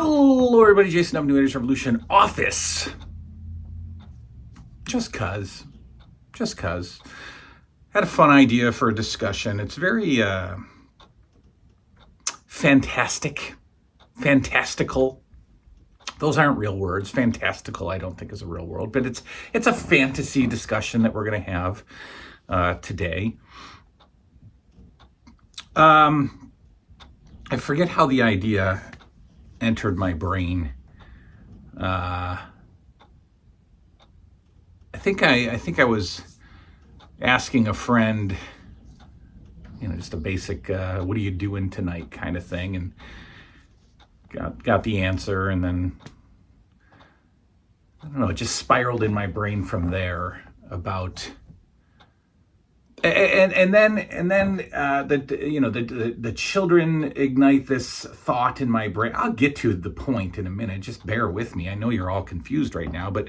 Hello, everybody. Jason of New Age Revolution Office. Just cuz. Had a fun idea for a discussion. It's very fantastical. Those aren't real words. Fantastical, I don't think, is a real word, but it's a fantasy discussion that we're going to have today. I forget how the idea entered my brain. I think I was asking a friend, just a basic what are you doing tonight kind of thing, and got the answer, and then I don't know, it just spiraled in my brain from there about and then the children ignite this thought in my brain. I'll get to the point in a minute. Just bear with me. I know you're all confused right now, but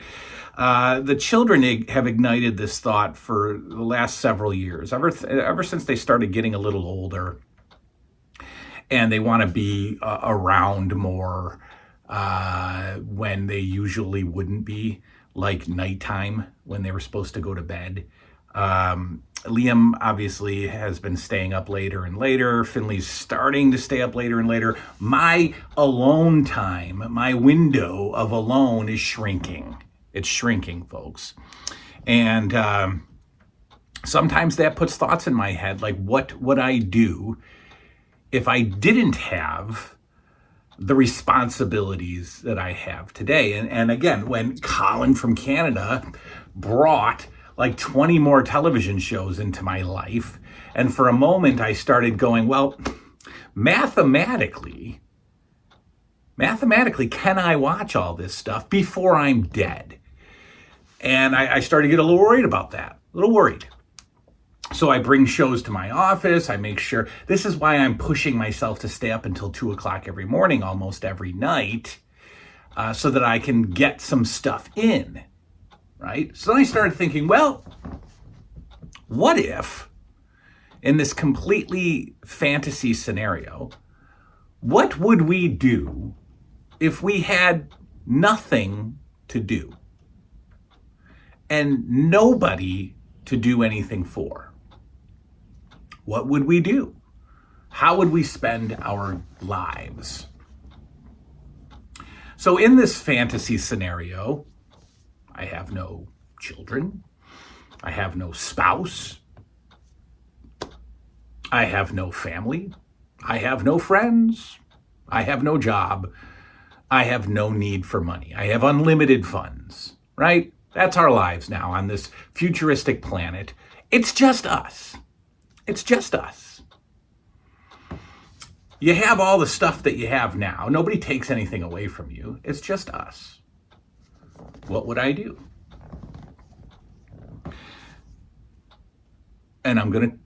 the children have ignited this thought for the last several years, ever since they started getting a little older, and they want to be around more when they usually wouldn't be, like nighttime when they were supposed to go to bed. Liam obviously has been staying up later and later. Finley's starting to stay up later and later. My alone time, my window of alone is shrinking. It's shrinking, folks. And sometimes that puts thoughts in my head, like, what would I do if I didn't have the responsibilities that I have today? And again, when Colin from Canada brought like 20 more television shows into my life, and for a moment I started going, well, mathematically, can I watch all this stuff before I'm dead? And I started to get a little worried about that, So I bring shows to my office. I make sure, this is why I'm pushing myself to stay up until 2 o'clock every morning, almost every night, so that I can get some stuff in, right? So then I started thinking, well, what if, in this completely fantasy scenario, what would we do if we had nothing to do and nobody to do anything for? What would we do? How would we spend our lives? So in this fantasy scenario, I have no children. I have no spouse. I have no family. I have no friends. I have no job. I have no need for money. I have unlimited funds, right? That's our lives now on this futuristic planet. It's just us. You have all the stuff that you have now. Nobody takes anything away from you. It's just us. What would I do? And I'm going to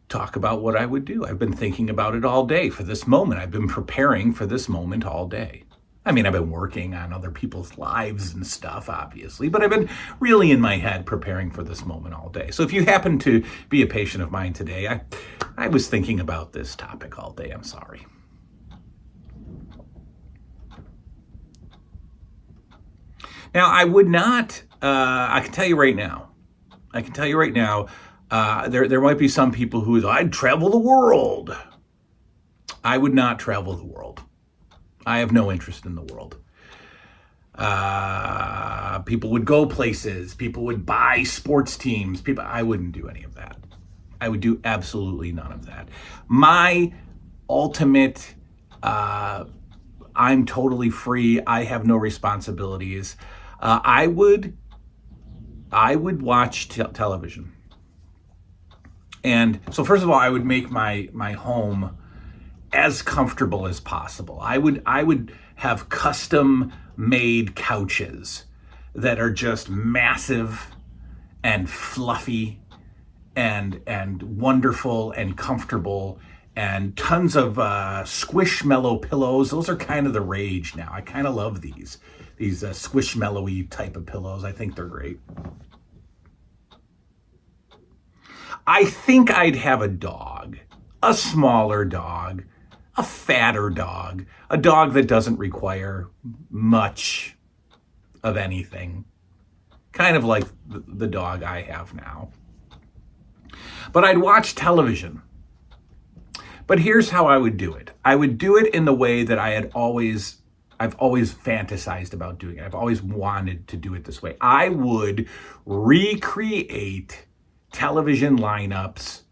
talk about what I would do. I've been thinking about it all day for this moment. I've been preparing for this moment all day. I mean, I've been working on other people's lives and stuff, obviously, but I've been really in my head preparing for this moment all day. So if you happen to be a patient of mine today, I was thinking about this topic all day. I'm sorry. Now, I would not, I can tell you right now, there might be some people who, I'd travel the world. I would not travel the world. I have no interest in the world. People would go places. People would buy sports teams. I wouldn't do any of that. I would do absolutely none of that. My ultimate, I'm totally free. I have no responsibilities. I would watch television. And so first of all, I would make my home as comfortable as possible. I would have custom made couches that are just massive and fluffy and wonderful and comfortable, and tons of squishmallow pillows. Those are kind of the rage now. I kind of love these squishmallowy type of pillows. I think they're great. I think I'd have a dog, a smaller dog, a fatter dog, a dog that doesn't require much of anything, kind of like the dog I have now. But I'd watch television. But here's how I would do it. I would do it in the way that I've always fantasized about doing it. I've always wanted to do it this way. I would recreate television lineups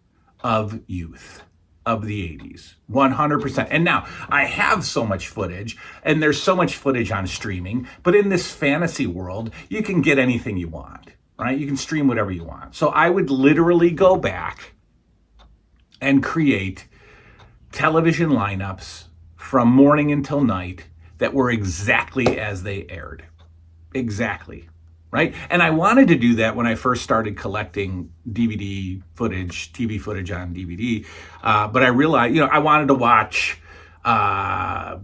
of youth of the 80s, 100%. And now I have so much footage, and there's so much footage on streaming, but in this fantasy world, you can get anything you want, right? You can stream whatever you want. So I would literally go back and create television lineups from morning until night that were exactly as they aired. Exactly. Right? And I wanted to do that when I first started collecting DVD footage, TV footage on DVD. But I realized, I wanted to watch MacGyver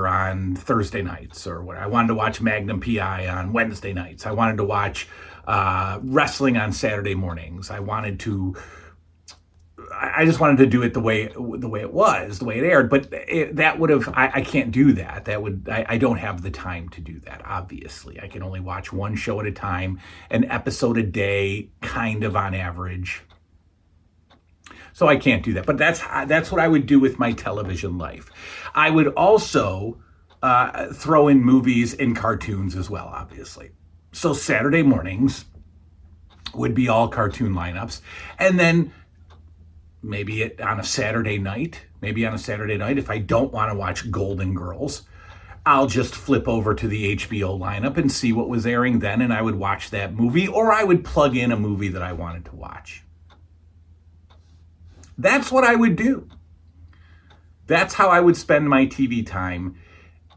on Thursday nights, or what. I wanted to watch Magnum PI on Wednesday nights. I wanted to watch wrestling on Saturday mornings. I just wanted to do it the way it was, the way it aired. But that would have, I can't do that. I don't have the time to do that, obviously. I can only watch one show at a time, an episode a day, kind of on average. So I can't do that. But that's what I would do with my television life. I would also throw in movies and cartoons as well, obviously. So Saturday mornings would be all cartoon lineups. And then maybe on a Saturday night, if I don't want to watch Golden Girls, I'll just flip over to the HBO lineup and see what was airing then, and I would watch that movie, or I would plug in a movie that I wanted to watch. That's what I would do. That's how I would spend my TV time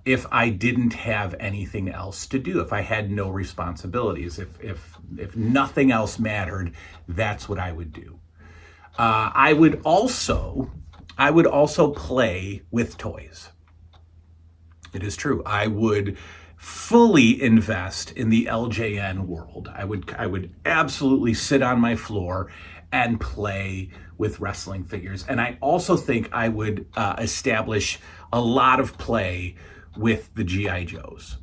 if I didn't have anything else to do, if I had no responsibilities, if nothing else mattered, that's what I would do. I would also play with toys. It is true. I would fully invest in the LJN world. I would absolutely sit on my floor and play with wrestling figures. And I also think I would establish a lot of play with the G.I. Joes.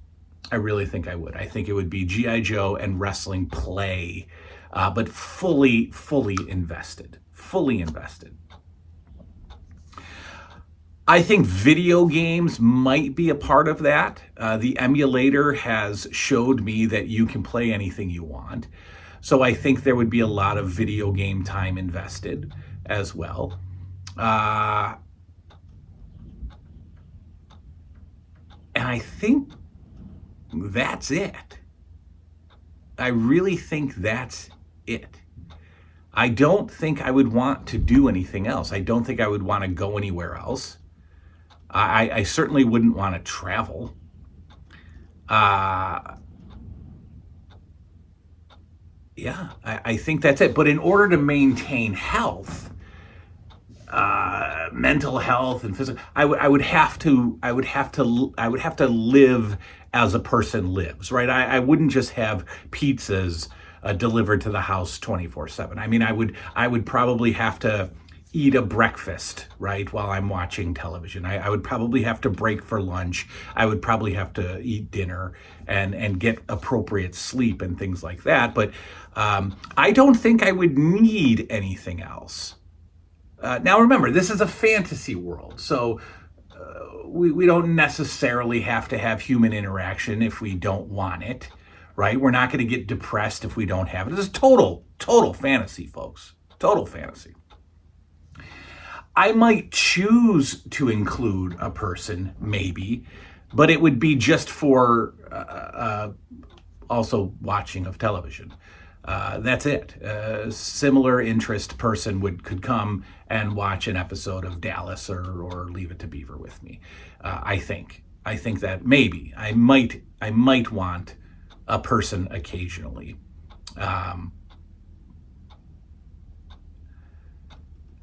I really think I would. I think it would be G.I. Joe and wrestling play, but fully invested. Fully invested. I think video games might be a part of that. The emulator has showed me that you can play anything you want. So I think there would be a lot of video game time invested as well. And I think that's it. I really think that's it. I don't think I would want to do anything else. I don't think I would want to go anywhere else. I certainly wouldn't want to travel. I think that's it. But in order to maintain health, mental health and physical, I would have to live as a person lives, right? I wouldn't just have pizzas delivered to the house 24/7. I mean, I would probably have to eat a breakfast, right, while I'm watching television. I would probably have to break for lunch. I would probably have to eat dinner and get appropriate sleep and things like that. But I don't think I would need anything else. Now, remember, this is a fantasy world, so we don't necessarily have to have human interaction if we don't want it, right? We're not going to get depressed if we don't have it. This is total fantasy, folks. Total fantasy. I might choose to include a person, maybe, but it would be just for also watching of television. That's it. A similar interest person could come and watch an episode of Dallas or Leave It to Beaver with me. I think that maybe I might want a person occasionally.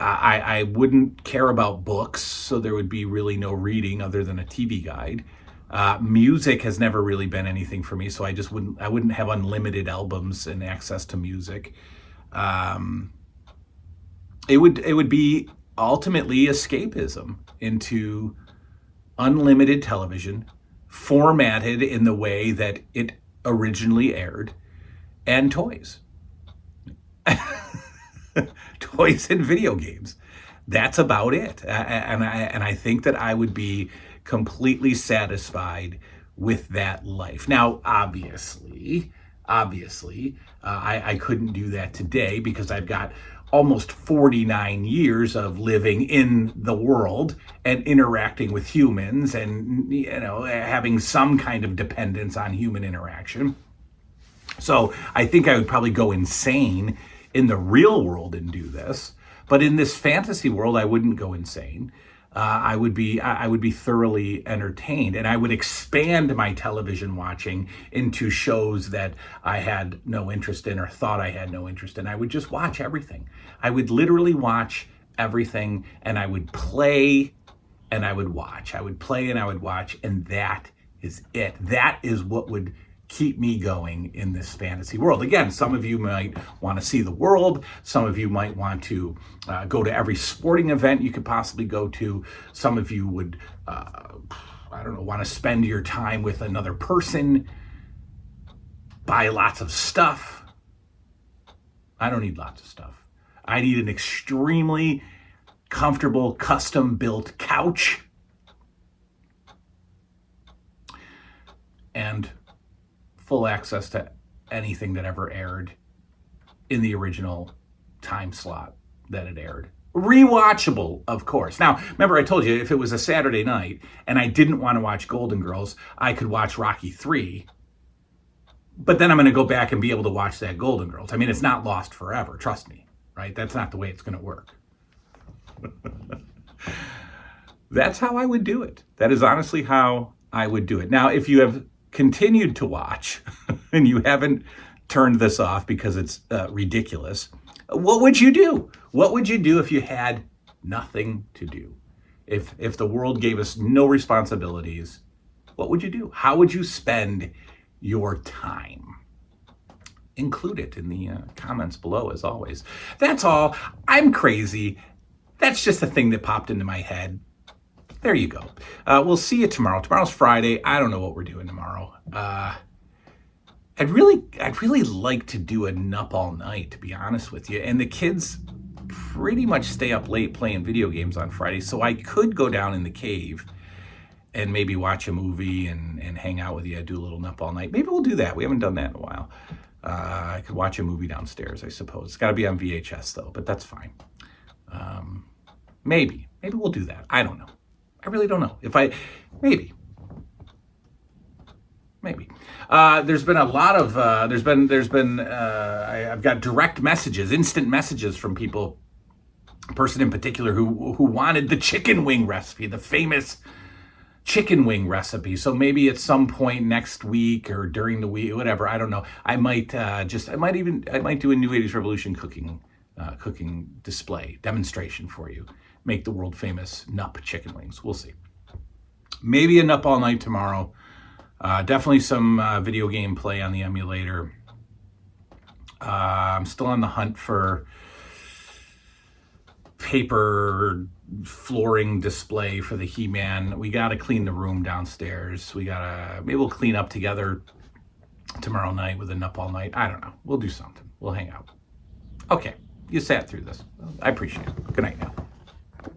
I wouldn't care about books, so there would be really no reading other than a TV guide. Music has never really been anything for me, so I wouldn't have unlimited albums and access to music. It would be ultimately escapism into unlimited television, formatted in the way that it originally aired, and toys. Toys and video games. That's about it. And I think that I would be completely satisfied with that life. Now, obviously, I couldn't do that today because I've got almost 49 years of living in the world and interacting with humans and, having some kind of dependence on human interaction. So I think I would probably go insane in the real world and do this. But in this fantasy world, I wouldn't go insane. I would be thoroughly entertained, and I would expand my television watching into shows that I had no interest in or thought I had no interest in. I would just watch everything. I would literally watch everything, and I would play and I would watch. I would play and I would watch, and that is it. That is what would keep me going in this fantasy world. Again, some of you might want to see the world. Some of you might want to go to every sporting event you could possibly go to. Some of you would, want to spend your time with another person, buy lots of stuff. I don't need lots of stuff. I need an extremely comfortable, custom-built couch and full access to anything that ever aired in the original time slot that it aired. Rewatchable, of course. Now, remember I told you if it was a Saturday night and I didn't want to watch Golden Girls, I could watch Rocky 3. But then I'm going to go back and be able to watch that Golden Girls. I mean, it's not lost forever, trust me, right? That's not the way it's going to work. That's how I would do it. That is honestly how I would do it. Now, if you have continued to watch and you haven't turned this off because it's ridiculous, what would you do? What would you do if you had nothing to do? If the world gave us no responsibilities, what would you do? How would you spend your time? Include it in the comments below, as always. That's all. I'm crazy. That's just a thing that popped into my head. There you go. We'll see you tomorrow. Tomorrow's Friday. I don't know what we're doing tomorrow. I'd really like to do a Nup all night, to be honest with you. And the kids pretty much stay up late playing video games on Friday, so I could go down in the cave and maybe watch a movie and hang out with you. Do a little Nup all night. Maybe we'll do that. We haven't done that in a while. I could watch a movie downstairs, I suppose. It's got to be on VHS, though, but that's fine. Maybe we'll do that. I don't know. I really don't know. Maybe. There's been a lot of, I've got direct messages, instant messages from people, a person in particular who wanted the chicken wing recipe, the famous chicken wing recipe. So maybe at some point next week or during the week, whatever, I don't know. I might do a New 80s Revolution cooking display, demonstration for you. Make the world famous Nup chicken wings. We'll see. Maybe a Nup all night tomorrow. Definitely some video game play on the emulator. I'm still on the hunt for paper flooring display for the He-Man. We got to clean the room downstairs. Maybe we'll clean up together tomorrow night with a Nup all night. I don't know. We'll do something. We'll hang out. Okay. You sat through this. I appreciate it. Good night now.